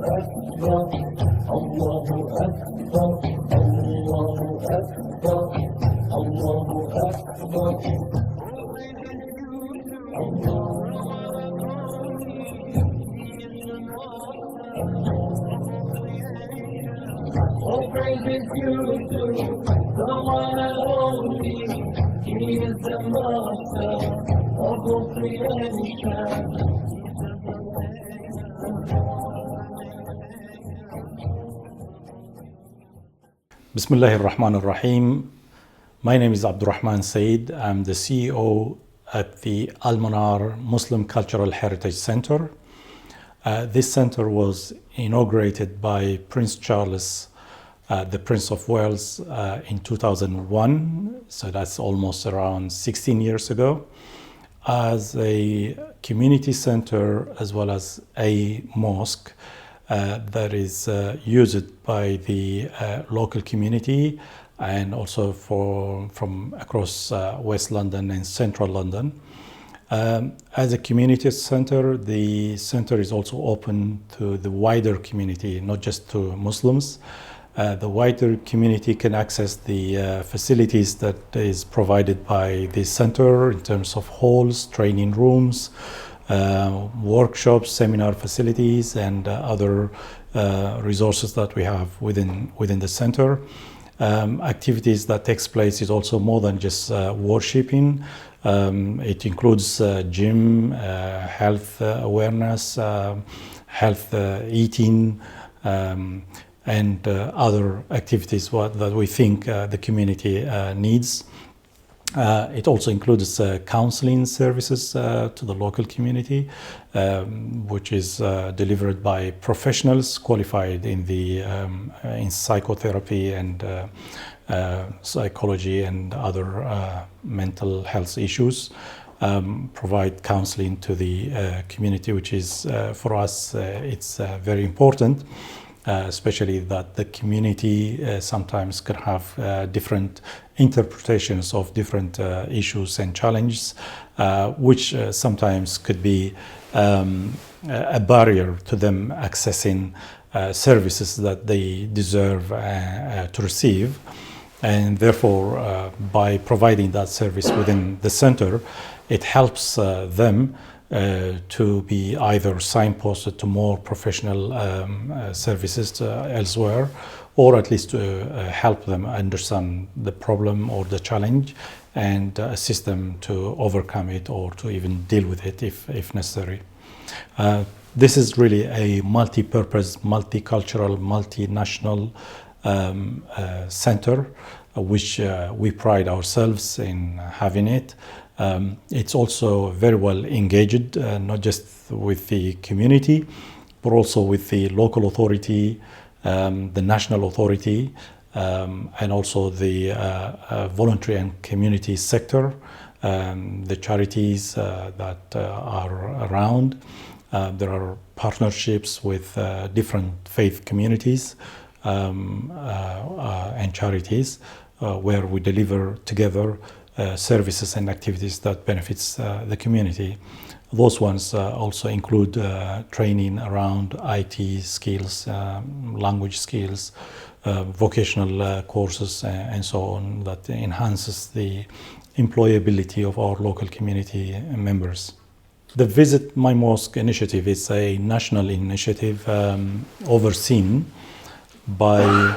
All praises due to the one and only. He is the master of all creation. Bismillahir Rahmanir Rahim. My name is Abdurahman Said. I'm the CEO at the AL-MANAAR Muslim Cultural Heritage Center. This center was inaugurated by Prince Charles, the Prince of Wales, in 2001, so that's almost around 16 years ago, as a community center as well as a mosque that is used by the local community and also from across West London and Central London. As a community center, the center is also open to the wider community, not just to Muslims. The wider community can access the facilities that is provided by the center in terms of halls, training rooms, workshops, seminar facilities, and other resources that we have within the center. Activities that takes place is also more than just worshiping. It includes gym, health awareness, health eating, and other activities that we think the community needs. It also includes counseling services to the local community, which is delivered by professionals qualified in psychotherapy and psychology and other mental health issues. Provide counseling to the community, which is for us it's very important. Especially that the community sometimes can have different interpretations of different issues and challenges, which sometimes could be a barrier to them accessing services that they deserve to receive. And therefore, by providing that service within the center, it helps them to be either signposted to more professional services elsewhere, or at least to help them understand the problem or the challenge and assist them to overcome it or to even deal with it if necessary. This is really a multi-purpose, multicultural, multinational center, which we pride ourselves in having it. It's also very well engaged, not just with the community, but also with the local authority, the national authority, and also the voluntary and community sector, the charities that are around. There are partnerships with different faith communities and charities where we deliver together services and activities that benefits the community. Those ones also include training around IT skills, language skills, vocational courses, and so on, that enhances the employability of our local community members. The Visit My Mosque initiative is a national initiative overseen by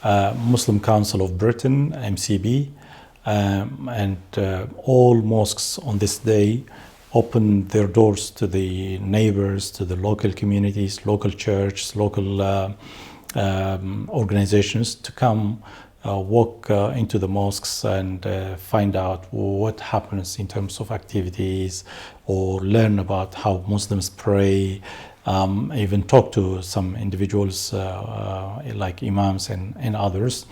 Muslim Council of Britain, MCB, and all mosques on this day open their doors to the neighbors, to the local communities, local churches, local organizations to come walk into the mosques and find out what happens in terms of activities, or learn about how Muslims pray, even talk to some individuals like imams and others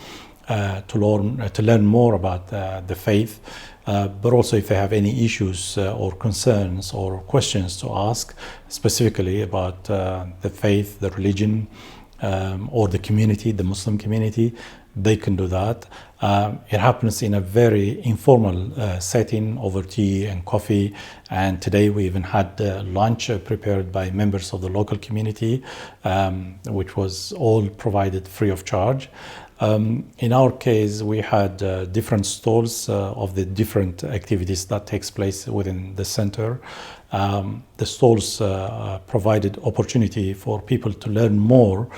to learn more about the faith, but also if they have any issues or concerns or questions to ask specifically about the faith, the religion, or the community, the Muslim community, they can do that. It happens in a very informal setting over tea and coffee. And today we even had lunch prepared by members of the local community, which was all provided free of charge. In our case, we had different stalls of the different activities that takes place within the center. The stalls provided opportunity for people to learn more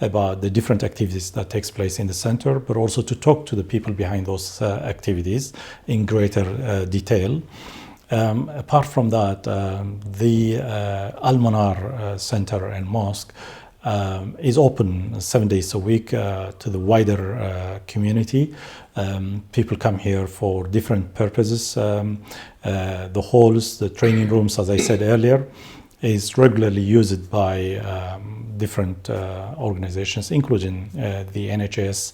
about the different activities that takes place in the center, but also to talk to the people behind those activities in greater detail. Apart from that, the AL-MANAAR Center and Mosque is open 7 days a week to the wider community. People come here for different purposes. The halls, the training rooms, as I said earlier, is regularly used by different organizations, including the NHS,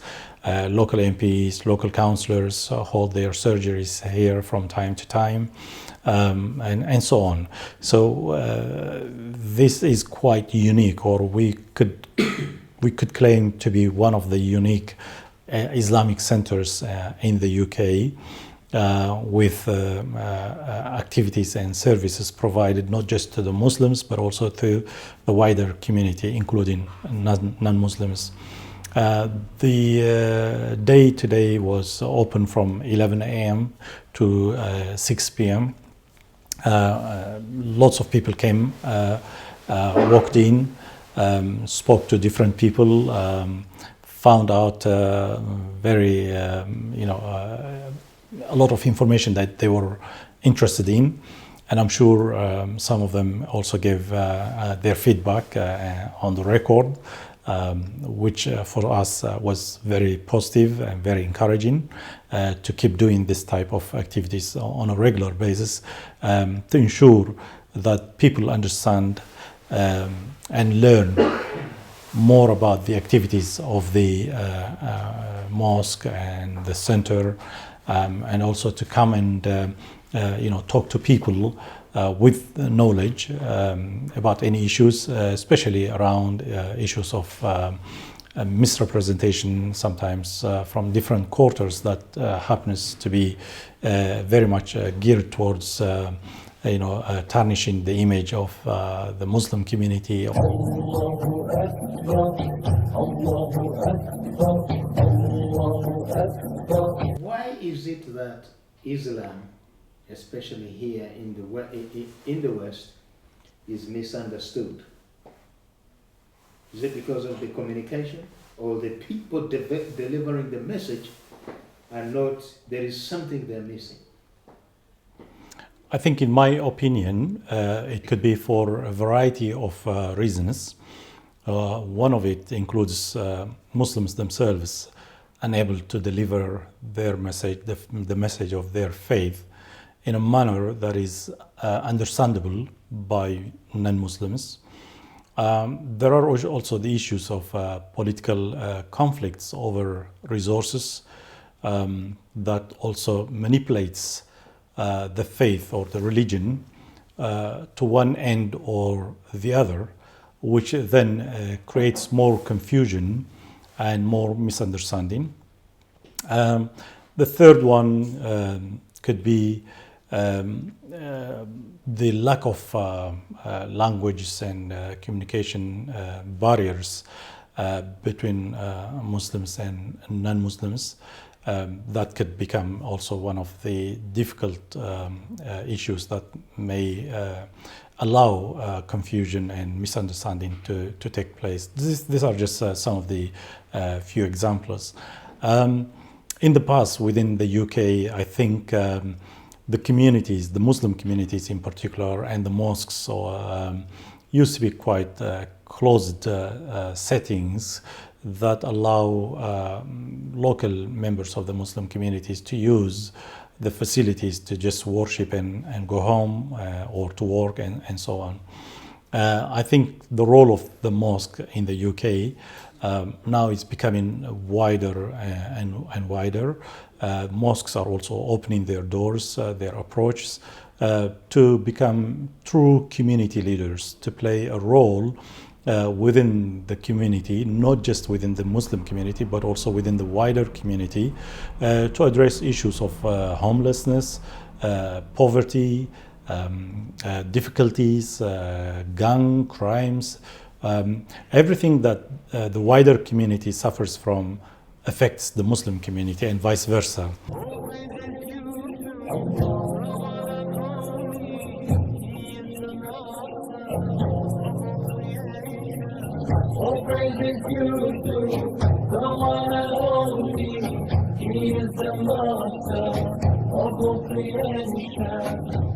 local MPs, local councillors hold their surgeries here from time to time, and so on. So this is quite unique, or we could claim to be one of the unique Islamic centers in the UK. With activities and services provided not just to the Muslims but also to the wider community, including non-Muslims. The day today was open from 11 a.m. to 6 p.m. Lots of people came, walked in, spoke to different people, found out very, a lot of information that they were interested in, and I'm sure some of them also gave their feedback on the record, which for us was very positive and very encouraging to keep doing this type of activities on a regular basis, to ensure that people understand and learn more about the activities of the mosque and the center, and also to come and talk to people with knowledge about any issues, especially around issues of misrepresentation, sometimes from different quarters that happens to be very much geared towards tarnishing the image of the Muslim community. Why is it that Islam, especially here in the West, is misunderstood? Is it because of the communication, or the people delivering the message are not, there is something they're missing? I think, in my opinion, it could be for a variety of reasons. One of it includes Muslims themselves unable to deliver their message, the message of their faith, in a manner that is understandable by non-Muslims. There are also the issues of political conflicts over resources that also manipulates the faith or the religion to one end or the other, which then creates more confusion and more misunderstanding. The third one could be the lack of languages and communication barriers between Muslims and non-Muslims. That could become also one of the difficult issues that may allow confusion and misunderstanding to take place. These are just some of the few examples. In the past, within the UK, I think the communities, the Muslim communities in particular, and the mosques used to be quite closed settings that allow local members of the Muslim communities to use the facilities to just worship and go home or to work and so on. I think the role of the mosque in the UK now is becoming wider and wider. Mosques are also opening their doors, their approaches to become true community leaders, to play a role within the community, not just within the Muslim community, but also within the wider community, to address issues of homelessness, poverty, difficulties, gang crimes, everything that the wider community suffers from affects the Muslim community and vice versa. All praises due to the one and only. He is the master of all creation.